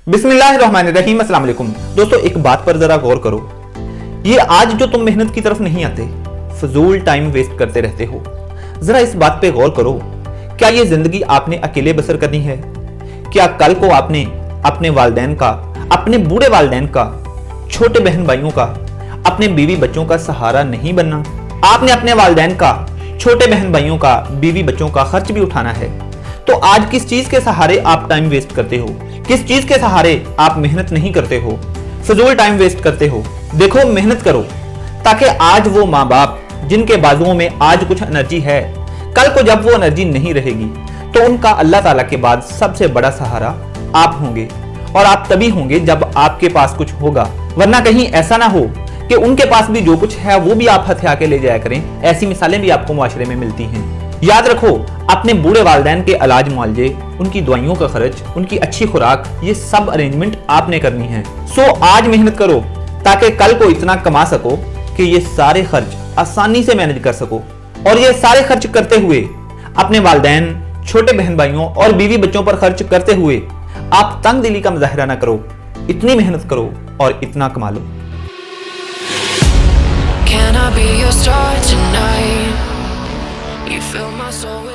बिस्मिल्लाहिर्रहमानिर्रहीम। अस्सलाम वालेकुम दोस्तों, एक बात पर जरा गौर करो। ये आज जो तुम मेहनत की तरफ नहीं आते, फजूल टाइम वेस्ट करते रहते हो, जरा इस बात पे गौर करो। क्या ये जिंदगी आपने अकेले बसर करनी है? क्या कल को आपने अपने वालिदैन का, अपने बूढ़े वालिदैन का, छोटे बहन भाइयों का, अपने बीवी बच्चों का सहारा नहीं बनना? आपने अपने वालिदैन का, छोटे बहन भाइयों का, बीवी बच्चों का खर्च भी उठाना है। तो आज किस चीज के सहारे आप टाइम वेस्ट करते हो? किस चीज के सहारे आप मेहनत नहीं करते हो, फजूल टाइम वेस्ट करते हो? देखो, मेहनत करो ताकि आज वो माँ बाप जिनके बाजुओं में आज कुछ एनर्जी है, कल को जब वो एनर्जी नहीं रहेगी तो उनका अल्लाह ताला के बाद सबसे बड़ा सहारा आप होंगे। और आप तभी होंगे जब आपके पास कुछ होगा, वरना कहीं ऐसा ना हो कि उनके पास भी जो कुछ है वो भी आप हथिया के ले जाया करें। ऐसी मिसालें भी आपको मुआशरे में मिलती हैं। याद रखो, अपने बूढ़े वालिदैन के इलाज मुआवजे, उनकी दवाइयों का खर्च, उनकी अच्छी खुराक, ये सब अरेंजमेंट आपने करनी है। सो आज मेहनत करो ताकि कल को इतना कमा सको कि ये सारे खर्च आसानी से मैनेज कर सको। और ये सारे खर्च करते हुए अपने वालिदैन, छोटे बहन भाइयों और बीवी बच्चों पर खर्च करते हुए आप तंग दिली का मुजाहिरा ना करो। इतनी मेहनत करो और इतना कमा लो। Can I be your star tonight? You fill my soul with